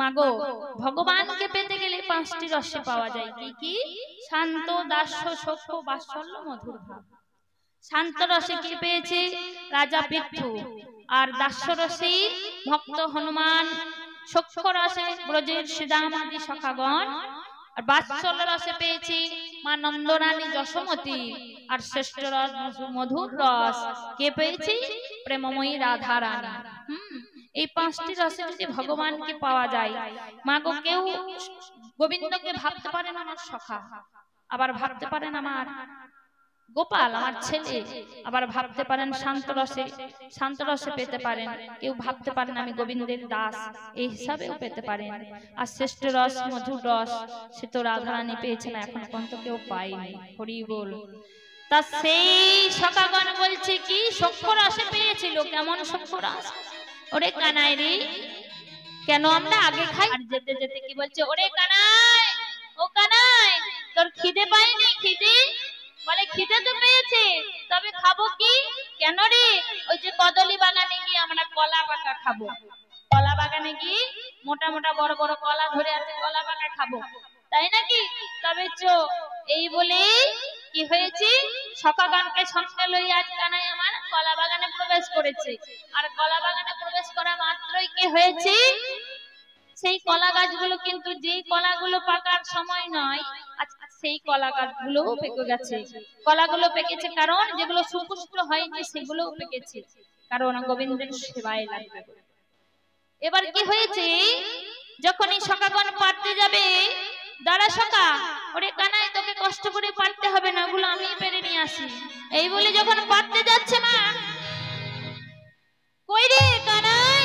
মাগো ভগবানকে পেতে গেলে পাঁচটি রসে পাওয়া যায়। কি কি? শান্ত, দাস্য, সখ্য, বাৎসল্য, মধুর ভাব। শান্ত রসে কি পেয়েছে? রাজা পৃথু। আর দাস্য রসে ভক্ত হনুমান, সখ্য রসে ব্রজের শ্রীদাম আদি সখাগণ, আর বাৎসল্য রসে পেয়েছি মা নন্দরানী যশোমতী, আর শ্রেষ্ঠ রস মধুর রস কে পেয়েছি? প্রেমময়ী রাধা রানী। এই পাঁচটি রসে যদি ভগবানকে পাওয়া যায়, মাগো কেউ গোবিন্দকে ভাবতে পারেন আমার সখা, আবার ভাবতে পারেন আমার গোপাল আমার ছেলে, আবার ভাবতে পারেন শান্ত রসে, শান্ত রসে পেতে পারেন। কেউ ভাবতে পারেন আমি গোবিন্দের দাস, এই হিসাবেও পেতে পারেন। আর শ্রেষ্ঠ রস মধুর রস সে তো রাধারানী পেয়েছেন, এখন পর্যন্ত কেউ পায়নি। হরি বল। তা সেই সখাগণ বলছে কি সখ্য রসে পেয়েছিল। কেমন সখ্য রস? ওরে কানাই রে, কেন আমরা আগে খাই? আর যেতে যেতে কি বলছে? ওরে কানাই, ও কানাই, তোর খিদে পায়নি? খিদে বলে খিদে তো পেয়েছে, তবে খাবো কি? কেন রে? ওই যে কদলী বাগানে গিয়ে আমরা কলা পাকা খাবো। কলা বাগানে গিয়ে মোটা মোটা বড় বড় কলা ধরে আছে, কলা পাকা খাবো, তাই নাকি? তবে চো। এই বলে কি হয়েছে? সখাগণকে সঙ্গে লইয়া আজ কানাই আমার কলা বাগানে প্রবেশ করেছে। আর কলা বাগানে প্রবেশ করা মাত্রই কি হয়েছে? সেই কলা গাছগুলো কিন্তু যেই কলাগুলো পাকার সময় নয়, সেই কলা গাছগুলোও পেকে গেছে। কলাগুলো পেকেছে কারণ যেগুলো সুপুষ্ট হয়নি সেগুলোও পেকেছে, কারণ গোবিন্দের সেবায় লাগবে। এবার কি হয়েছে? যখন এই সখাগণ পারতে যাবে, দাঁড়া সখা, ওরে কানাই তোকে কষ্ট করে পারতে হবে না, ওগুলো আমি পেরে নিয়ে আসি। এই বলে যখন পারতে যাচ্ছে না, কই রে কানাই,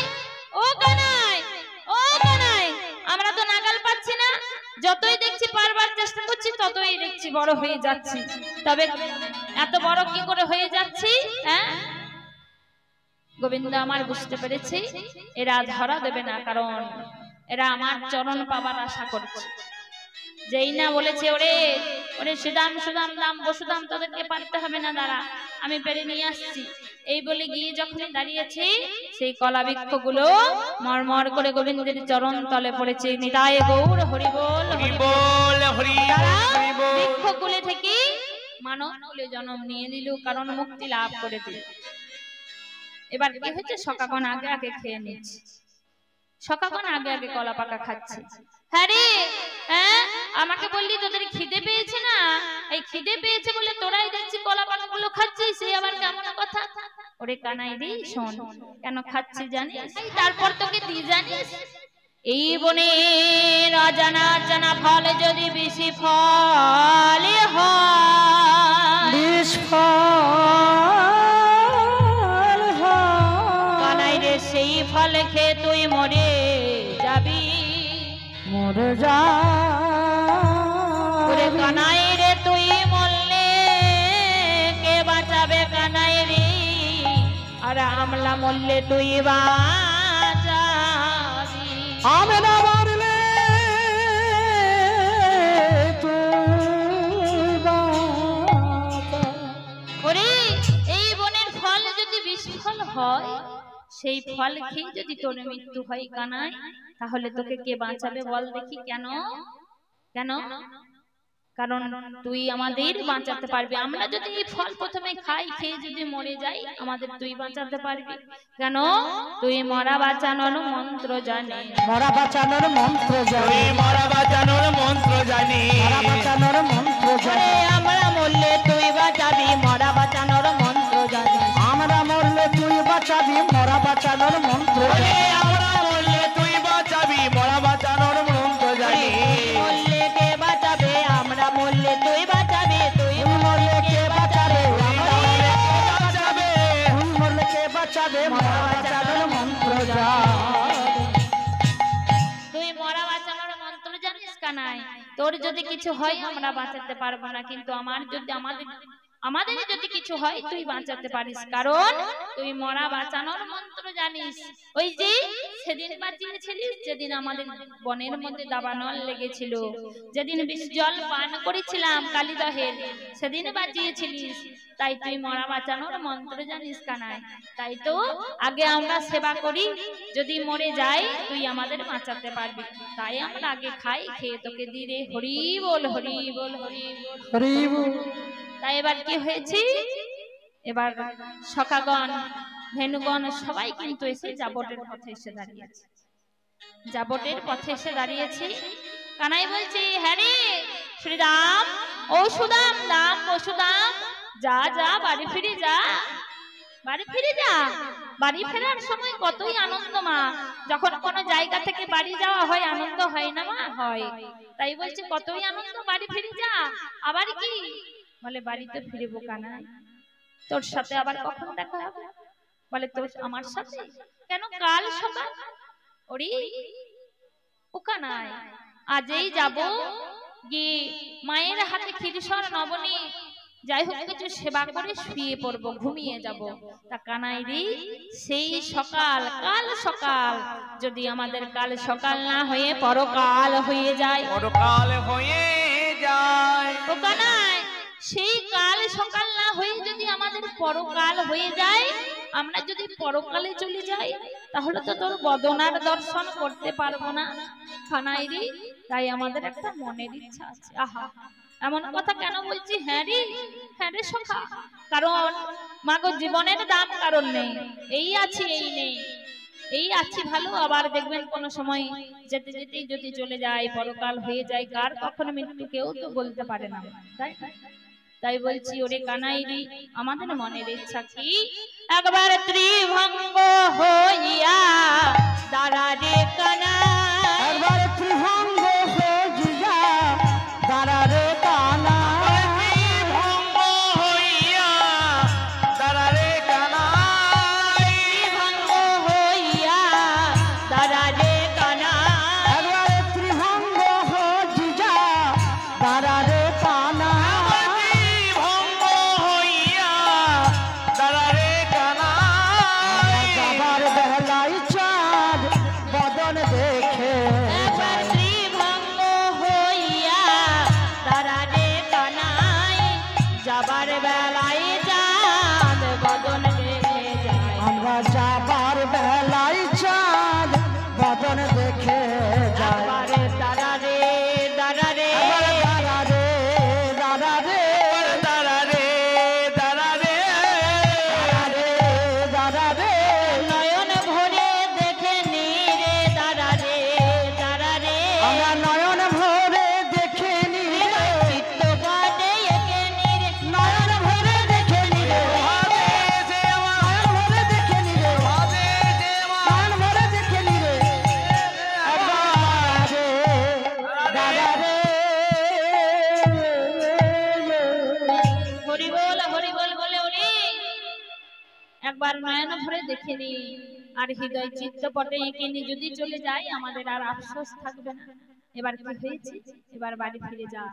ও কানাই, ও কানাই, আমরা তো নাগাল পাচ্ছি না। যতই দেখছি পারবার চেষ্টা করছি, ততই দেখছি বড় হয়ে যাচ্ছি। তবে এত বড় কি করে হয়ে যাচ্ছি? হ্যাঁ, গোবিন্দ আমার বুঝতে পেরেছি এরা ধরা দেবে না, কারণ এরা আমার চরণ পাবার আশা করছে। যেই না বলেছে ওরে ওরে সুদাম সুদাম দাম বসুদাম, তোদেরকে পারতে হবে না, দাঁড়া আমি পেরে নিয়ে আসছি। এই বলে গিয়ে যখন দাঁড়িয়েছে, সেই কলা বৃক্ষ গুলো মরমর করে গোবিন্দের চরণ তলে পড়েছে। নিতাই গৌর হরি বল, হরি বল, হরি বল। বৃক্ষ কুলে থেকে মানব কুলে জন্ম নিয়ে নিল, কারণ মুক্তি লাভ করে দিল। এবার কি হচ্ছে? সখাগণ আগে আগে খেয়ে নিচ্ছে, সখাগণ আগে আগে কলা পাকা খাচ্ছে। হ্যাঁ রে, হ্যাঁ আমাকে বললি তোদের খিদে পেয়েছে না, এই খিদে পেয়েছে বলে তোরাই দেখছি কলা পাকা গুলো খাচ্ছিস, সে আবার কেমন কথা? ওরে কানাই রে শোন, কেন খাচ্ছি জানিস? তারপর তোকে দি জানিস, এই বনে অজানা জানা ফল যদি বেশি ফল হয়, বিষ ফল কানাই রে, সেই ফল খেয়ে তুই মরে যাবি, মরে যা। ওরে কানাই রে, তুই মরলে কে বাঁচাবে কানাই রে, আর আমলা মরলে তুই বাঁচাবি। আমরা মরলে ওরে এই বনের ফল যদি বিস্ফল হয়, সেই ফল খেয়ে যদি তোর মৃত্যু হয় কানাই, তাহলে তোকে কে বাঁচাবে বল দেখি? কেন? কেন? কারণ তুই আমাদের বাঁচাতে পারবি। আমরা যদি এই ফল প্রথমে খাই, খেয়ে যদি মরে যাই, আমাদের তুই বাঁচাতে পারবি। কেন? তুই মরা বাঁচানোর মন্ত্র জানি, মরা বাঁচানোর মন্ত্র জানি, মরা বাঁচানোর মন্ত্র জানি, মরা বাঁচানোর মন্ত্র জানি। আমরা মরলে তুই বাঁচাবি, মরা বাঁচানোর মন্ত্র জানি, আমরা মরলে তুই বাঁচাবি, মরা বাঁচানোর মন্ত্র জানি, আমরা মরলে তুই বাঁচাবি, মরা বাঁচানোর মন্ত্র জানি। মরলে কে বাঁচাবে? আমরা মরলে তুই বাঁচাবি, তুই মরলে কে বাঁচাবে? তুই মরলে কে বাঁচাবে? মরা বাঁচানোর মন্ত্র জানি। তুই মরা বাঁচানোর মন্ত্র জানিস কানাই? তোর যদি কিছু হয় আমরা বাঁচাতে পারবো না, কিন্তু আমাদের যদি কিছু কিছু হয় তুই বাঁচাতে পারিস, কারণ তুই মরা বাঁচানোর মন্ত্র জানিস। ওই যে সেদিন বাঁচিয়েছিলিস যেদিন আমাদের বনের মধ্যে দাবানল লেগেছিল, যেদিন বিষ জল পান করেছিলাম কালীদহের, সেদিন বাঁচিয়েছিলিস। তাই তুই মরা বাঁচানোর মন্ত্র জানিস কানাই। তাই তো আগে আমরা সেবা করি, যদি মরে যাই তুই আমাদের বাঁচাতে পারবি, তাই আমরা আগে খাই, খেয়ে তোকে দিরে হরি বল হরি বল হরি বল হরি বল। তাই এবার কি হয়েছে, এবার সখাগণ ধেনুগণ সবাই কিন্তু এসে জাবটের পথে এসে দাঁড়িয়েছে, জাবটের পথে এসে দাঁড়িয়েছে। কানাই বলছে, হ্যাঁ রে শ্রীরাম, ও সুদাম দাম ও সুদাম, যা যা বাড়ি ফিরে যা, বাড়ি ফিরে যা। বাড়ি ফেরার সময় কতই আনন্দ মা, যখন কোনো জায়গা থেকে বাড়ি যাওয়া হয় আনন্দ হয় না মা? হয়। তাই বলছে কতই আনন্দ, বাড়ি ফিরে যা। আবার কি বলে, বাড়িতে ফিরবো কানাই, তোর সাথে আবার কখন দেখা হবে? বলে তোর আমার সাথে কেন, কাল সকাল। ওরে ও কানাই, আজই যাব, গিয়ে মায়ের হাতে ক্ষীরসর নবনী যাই হোক কিছু সেবা করে শুয়ে পড়বো, ঘুমিয়ে যাব। তা কানাই রে, সেই সকাল কাল সকাল, যদি আমাদের কাল সকাল না হয়ে পরকাল হয়ে যায়, পরকাল হয়ে যায়। ও কানাই, সেই কাল সকাল না হয়ে যদি আমাদের পরকাল হয়ে যায়, আমরা যদি পরকালে চলে যাই, তাহলে তো তোর বদনার দর্শন করতে পারবো না কানাই রে। তাই আমাদের একটা মনের ইচ্ছা আছে। আহা, এমন কথা কেন বলছি? হ্যাঁ রে, হ্যাঁ রে সখা, কারণ মাগো জীবনের দাম কারণ নেই, এই আছি এই নেই, এই আছি ভালো, আবার দেখবেন কোন সময় যেতে যেতেই যদি চলে যায়, পরকাল হয়ে যায়, কার কখন মৃত্যু কেউ তো বলতে পারে না, তাই তাই বলছি ওরে কানাই রে, আমাদের মনের ইচ্ছা কি, একবার ত্রিভঙ্গ হইয়া দাঁড়া রে কানাই, একবার ত্রিভঙ্গ হইয়া দাঁড়া রে কানাই, ত্রিভঙ্গ হইয়া দাঁড়া রে কানাই, ত্রিভঙ্গ হইয়া দাঁড়া রে কানাই, একবার ত্রিভঙ্গ হইয়া দাঁড়া রে কানাই, ত্রিভঙ্গ হইয়া দাঁড়া রে কানাই। যাবার বেলায় চাঁদ বদন দেখে একবার ত্রিভঙ্গ হইয়া দাঁড়া রে কানাই, যাবার বেলায় চাঁদ বদন দেখে যায়, আমরা যাবার বেলায় চাঁদ বদন দেখে যায়। একবারে দাঁড়া রে দাঁড়া রে, দাঁড়া রে দাঁড়া রে দাঁড়া রে দাঁড়া রে, দাঁড়া রে নয়ন ভরে দেখে নি রে, দাঁড়া রে দাঁড়া রে, আমরা নয়ন ভরে দেখে নি রে, চিত্ত কাটে একে নি রে, নয়ন ভরে দেখে নি রে, ভাবে যে আমার, নয়ন ভরে দেখে নি রে, ভাবে যে আমার, নয়ন ভরে দেখে নি রে, দাঁড়া রে হরি বল বলে ওরে, একবার নয়ন ভরে দেখে নি, আর হৃদয় চিত্তপটে এঁকে নি, যদি চলে যায় আমাদের আর আফসোস থাকবে না। এবার কি হয়েছে, এবার বাড়ি ফিরে যা,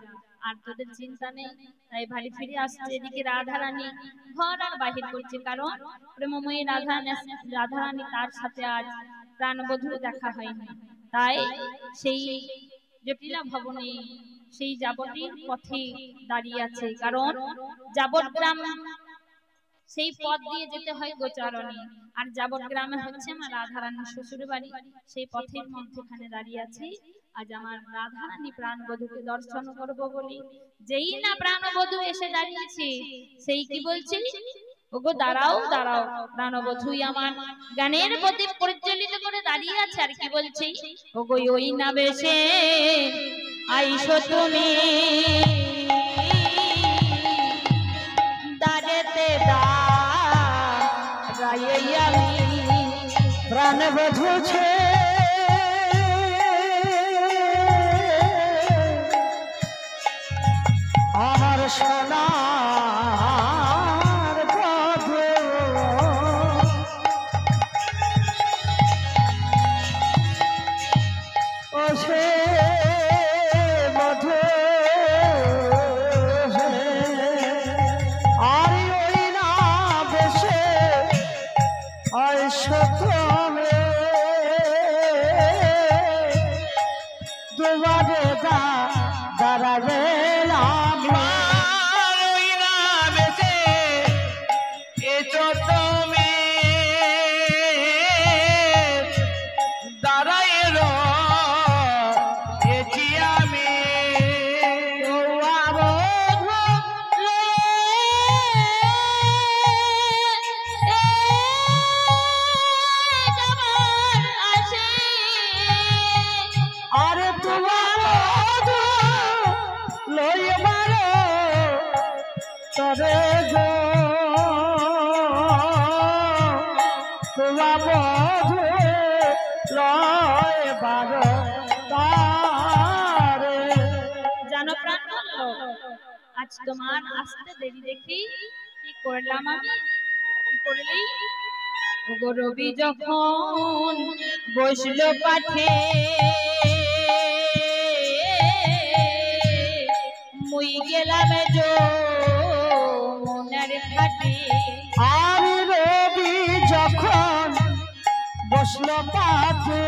আর তোদের চিন্তা নেই। তাই বাড়ি ফিরে আসছে, এদিকে রাধারানী ঘর আর বাহির করছে, কারণ প্রেমময়ী রাধারানী তার সাথে আজ প্রাণবধূর দেখা হয়নি। তাই সেই জটিলা ভবনে সেই যাবতীর পথে দাঁড়িয়ে আছে, কারণ যাবত গ্রাম সেই পথ দিয়ে যেতে হয় গোচারণে, আর যাবত গ্রামে হচ্ছে আমার রাধারানীর শ্বশুর বাড়ি, সেই পথের মধ্যখানে দাঁড়িয়ে আছি। আজ আমার রাধারানী প্রাণবধূকে দর্শন করব বলি, যেই না প্রাণবধূ এসে দাঁড়িয়েছে, সেই কি বলছে, ওগো দাঁড়াও দাঁড়াও, প্রাণবধূই আমার গানের প্রতি প্রজ্বলিত করে দাঁড়িয়ে আছে, আর কি বলছে, ওগো ওই না বেশে আইসো তুমি দাঁড়েতে দাঁড়াই আমি, প্রাণ বধুছে আমার সোনার বধূ, ও সে বধূ, আর ওই আজ তোমার আসতে দেরি দেখি কি করলাম আমি, কি করলি? ওগো রবি যখন বসলো পাঠে মুই গেলাম যমুনার ঘাটে। আর রবি যখন বসলো পাঠে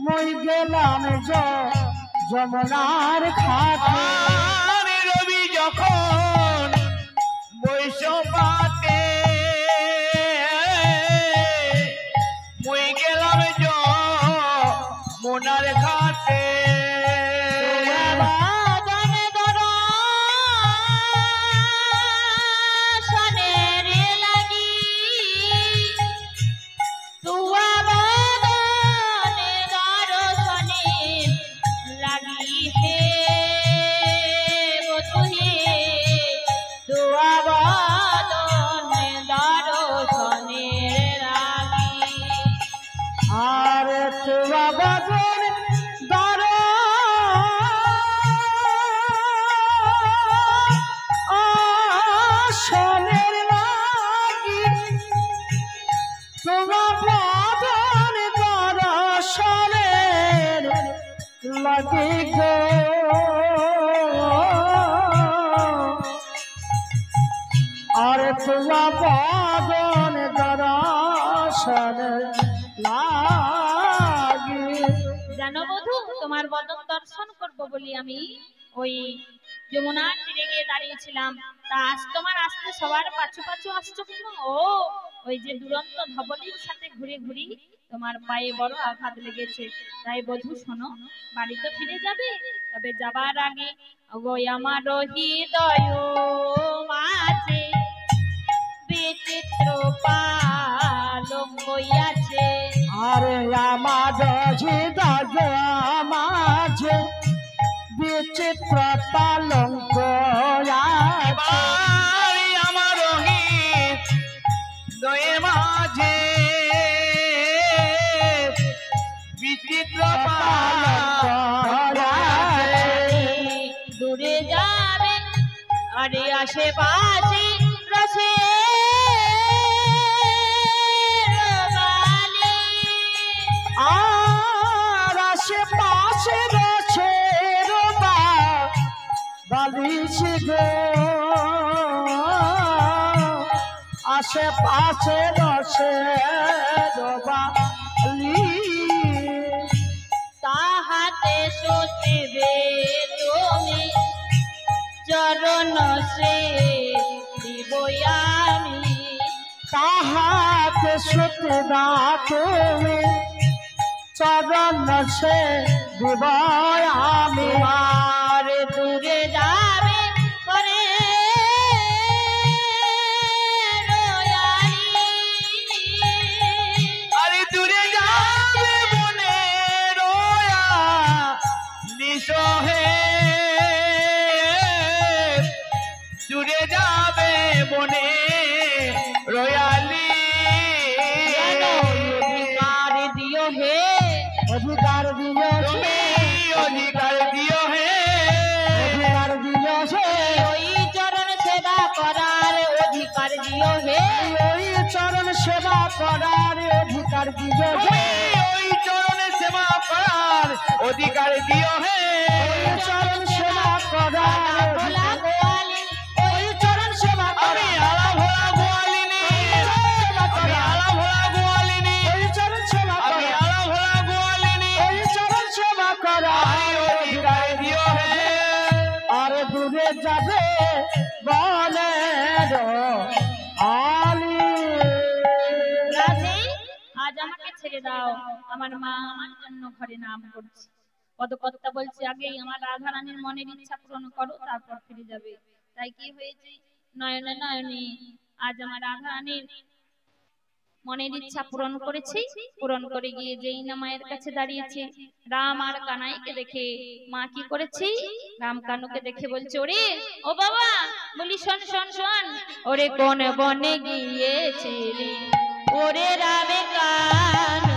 মই গেলাম যমুনার ঘাটে। আর রবি যখন বৈশপাতে মুই গেলাম যমুনার ঘাটে। আর তোমার বদন দর্শন লাগি। জানো বধূ, তোমার বদন দর্শন করবো বলি আমি ওই যমুনার তীরে গিয়ে দাঁড়িয়েছিলাম। তা আজ তোমার আসতে সবার পাছু পাছু আসছো কেন? ও ওই যে দুরন্ত ধবলির সাথে ঘুরে ঘুরি তোমার পায়ে বড় আঘাত লেগেছে। তাই বধূ শোনো, বাড়িতে ফিরে যাবে, তবে যাবার আগে ওগো আমার হৃদয় মাঝে বিচিত্র পালঙ্ক আছে। আরে আমার হৃদয় মাঝে বিচিত্র পালঙ্ক আছে। আমার হৃদয়ে মাঝে বিচিত্র পালঙ্ক আছে। দূরে যাবে আরে আশেপাশে রসে আর আশেপাশে রয়েছে বালিশ গো, আশেপাশে রয়েছে বালি। তাহাতে সতিবে তুমি চরণ সে দিব আমি। তাহাতে সুতরা তুমি চরণ সে দিব আমি। আর দূরে যাবে করে আরে দূরে যাবে মনে রোয়া নিশহে, দূরে যাবে মনে রয়ালি। অধিকার দিও হে, অধিকার দিল তুমি অধিকার দিও হে, অধিকার দিল ওই চরণ সেবা করার অধিকার দিও হে। ওই চরণ সেবা করার অধিকার দিল তুমি ওই চরণে সেবা করার অধিকার দিও হে। ওই চরণ সেবা করার ভোলা গোয়ালি ওই চরণ সেবা আমি করার আলা ভোলা গোয়ালিনী, আমি আলা ভোলা গোয়ালিনী, ওই চরণ সেবা আমি করার আলা ভোলা গোয়ালিনী। ওই চরণ সেবা করার অধিকার দিও হে। আর দূরে যাবে বলে আলি। রাধে, আজ আমাকে ছেড়ে দাও, আমার মা আমার জন্য ঘরে নাম করছে। পদকর্তা বলছে আগেই আমার রাধা রানীর মনের ইচ্ছা পূরণ করো, তারপর ফিরে যাবে। তাই কি হয়েছে, নয়নে নয়নে আজ আমার রাধা রানীর মনের ইচ্ছা পূরণ করেছি। পূরণ করে গিয়ে যেই না মায়ের কাছে দাঁড়িয়েছে, রাম আর কানাইকে দেখে মা কি করেছি, রাম কানুকে দেখে বলছে ওরে ও বাবা, বলি শোন শোন শোন, ওরে কোন বনে গিয়েছিলি ওরে রামে কানু।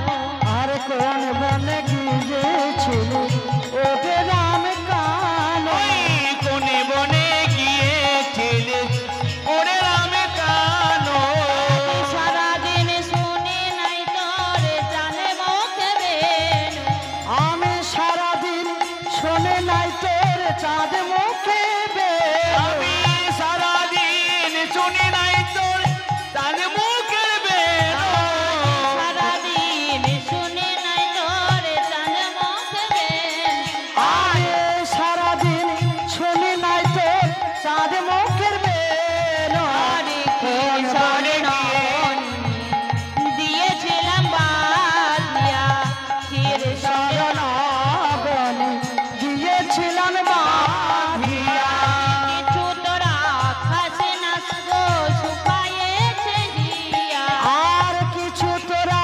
আর কোন বনে গিয়েছিল ওরে রাম কানু। চাঁদ মুখে বেরো আমি সারাদিন শুনি নাই তোর চাঁদ মুখের বেরো সারাদিন শুনে নাই তোর চাঁদ মুখে আরে সারাদিন শুনি নাই তোর চাঁদ মুখের বেরো আরে কোন স্বর্ণ দিয়েছিলাম বালিয়া ক্ষীর শরণ বনে গিয়েছিলাম বাঁধিয়া কিছু তোরা খাসে না গো শুকায়েছে হিয়া আর কিছু তোরা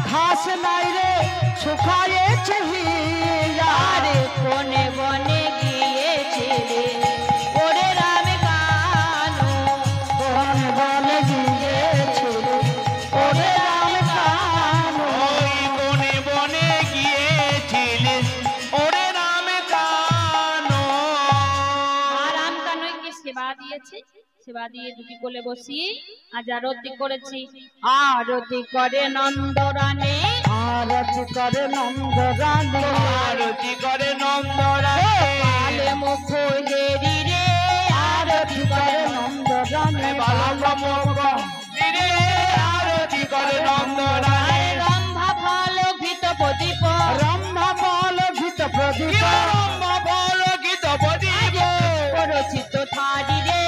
ঘাস নাই রে শুকায়েছে হিয়া আরে কোনে বনে গিয়েছিলে ওরে রাম কানু কোন বনে গিয়েছিল ওরে রাম কানু ওই বনে বনে গিয়েছিলিস ওরে রাম কানো আর রাম কানুকে সেবা দিয়েছে সেবা দিয়ে দুটি কোলে বসিয়ে আজ আরতি করেছি আরতি করে নন্দরানে আরতি করে নন্দরানী আরতি করে নন্দরানী কালে মুখ হেরি রে আরতি করে নন্দরানী বালক মুখ রে আরতি করে নন্দরানী আরে রম্ভা ভালো ঘৃত প্রদীপ রম্ভা বল ভিত প্রদীপ রম্ভা বল গীত প্রদীপ করচিত থারি রে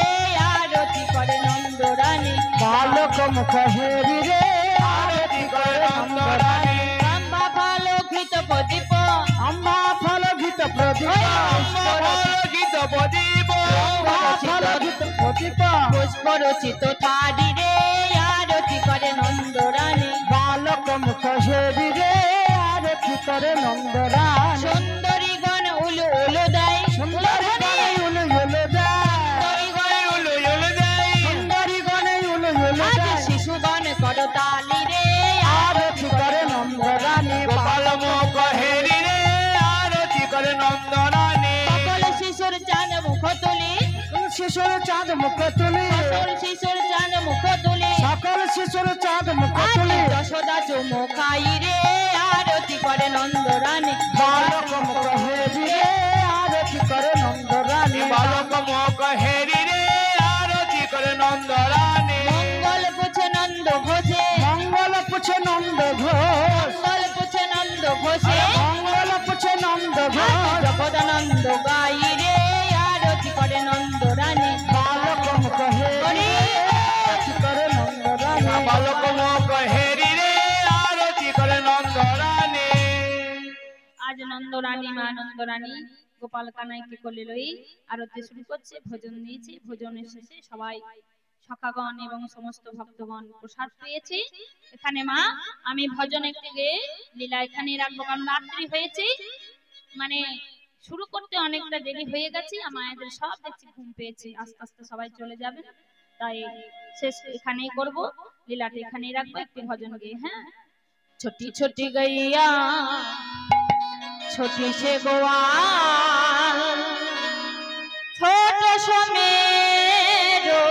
আরতি করে নন্দরানী বালক মুখ হেরি রে আরতি করে নন্দরানী রম্ভা ভালো ঘৃত প্রদীপ আম্মা ফল ভিত প্রদীপ রম্ভা বল গীত প্রদীপ ফল ভিত প্রদীপ পুষ্পরচিত থারি রে আরতি করে নন্দরানী বালক মুখ হেরি রে আরতি করে নন্দরানী সুন্দরী গণ উলু উলু দেয় সুন্দরী গণে উলু উলু দেয় উলু উলু দেয় সুন্দরী গণে উলু উলু আজ দেয় শিশুগণ করতালি রে আরতি করে নন্দরানী গোপাল মুখ হেরি রে আরতি করে নন্দরানী সকল শিশুর চাঁদ মুখ তুলি শিশুর চাঁদ মুখ তুলি সকল শিশুর চাঁদ মুখ তুলি সকল শিশুর চাঁদ মুখ আজ তুলি যশোদা চুমুখাই রে আরতি করে নন্দরানী বালক মুখ হেরি রে আরতি করে নন্দরানী বালক মুখ হেরি রে আরতি করে নন্দরানী মঙ্গল পুছে নন্দ ঘোষে মঙ্গল পুছে নন্দ ঘোষ মঙ্গল পুছে নন্দ ঘোষে মঙ্গল পুছে নন্দ ঘোষ জগদানন্দ গাই রে আরতি করে নন্দরানী বালক মুখ হেরি রে আরতি করে নন্দরানী বালক মুখ হেরি রে আরতি করে নন্দরানী আজ নন্দরানী মা নন্দরানী গোপাল কানাইকে কোলে লই আরতি শুরু করছে ভোজন দিয়েছে ভোজনের শেষে সবাই সখাগণ এবং সমস্ত ভক্তগণ প্রসাদ পেয়েছে এখানে মা আমি ভজন একটি গেয়ে লীলা এখানে রাখবো কারণ রাত্রি হয়েছে মানে শুরু করতে অনেকটা দেরি হয়ে গেছে আমাদের সব দেখছি ঘুম পেয়েছে আস্তে আস্তে সবাই চলে যাবে তাই শেষ এখানেই করব লীলাটা এখানেই রাখবো একটি ভজন গেয়ে হ্যাঁ छोटी छोटी गैया छोटी से गोवाल छोटे समेरो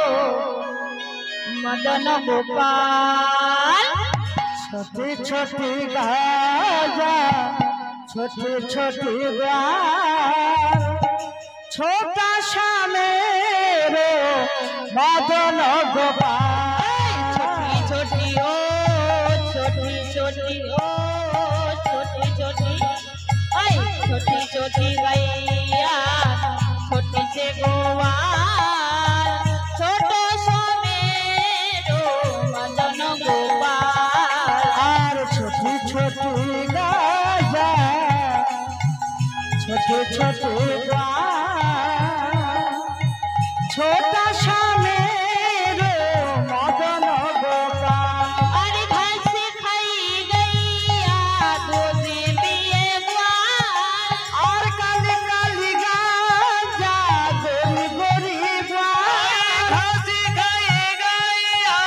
मदन गोपाल छोटी छोटी गाजा छोटी छोटी गाल छोटा सा मेरो मदन गोपाल छोटी छोटी ओ छोटी छोटी ओ छोटी छोटी ओए छोटी छोटी गैया छोटी से गोवाल छोटो समेरो मदन गोपाल और छोटी छोटी गाजा छोटी छोटी गाल छोटा सा मेरो मदन गोपाल अरे घास खाई गैया दूध पिए ग्वाल और काली काली गाजा गोरी गोरी गाल घासी खाई गैया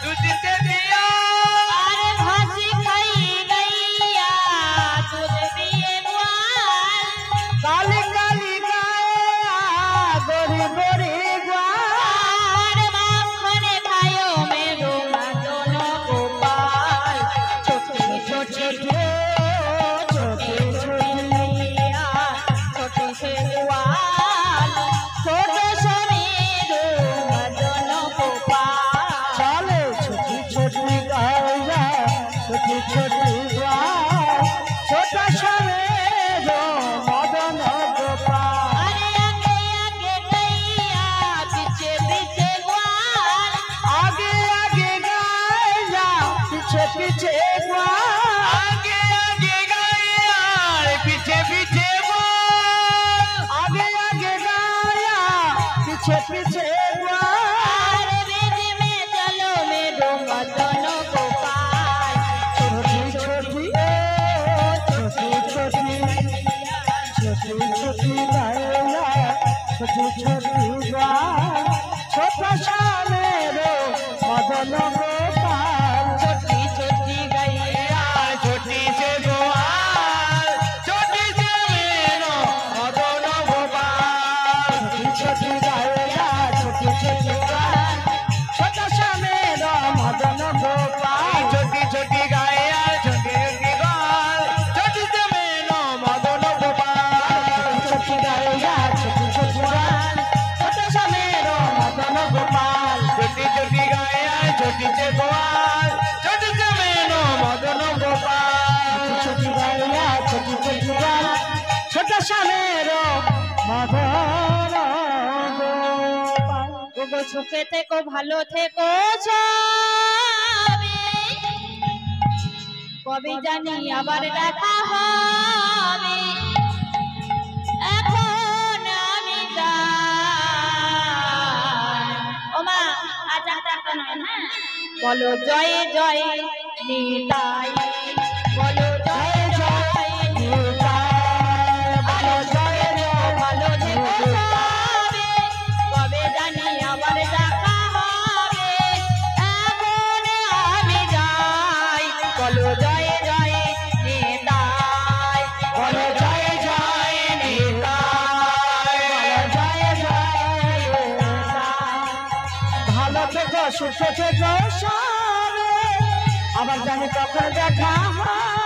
दूध से दिया अरे घास खाई गैया दूध पिए ग्वाल काली काली गाया गोरी गोरी ছোটি ছোটি গান ছোট শ্যামের মদন গোপাল ছোটি ছোটি গাইয়া ছোটি সে গোয়াল ছোটি সে মেনো মদন গোপাল ছোটি গাইয়া ছোটি ছোটি গান ছোট শ্যামের মদন গোপাল ছোটি ছোটি গাইয়া ছোটি ছোটি গাল ছোটি সে মেনো মদন গোপাল ছোটি গাইয়া ছোটি ছোটি গান ছোট শ্যামের মদন গোপাল ছোটি ছোটি গাইয়া ছোটি সে গোয়াল ছোটি সে মেনো মদন গোপাল ছোটি গাইয়া ছোটি ছোটি গান ছোট শ্যামের মদন গোপাল ওগো সুখে থেকো ভালো থেকো সবে কবে জানি আবার দেখা হবে এখন আমি যাই ও মা আজ একটা নয় না বলো জয় জয় নিতাই বলো জয় জয় ভালো জয় ভালো থেকো সবে কবে জানি আবার দেখা হবে এখন আমি যাই বলো জয় জয় নিতাই বলো জয় জয় নিতাই জয় জয় ভালো থেকো সুখে থেকো সবে আবার জানি কখন দেখা হয়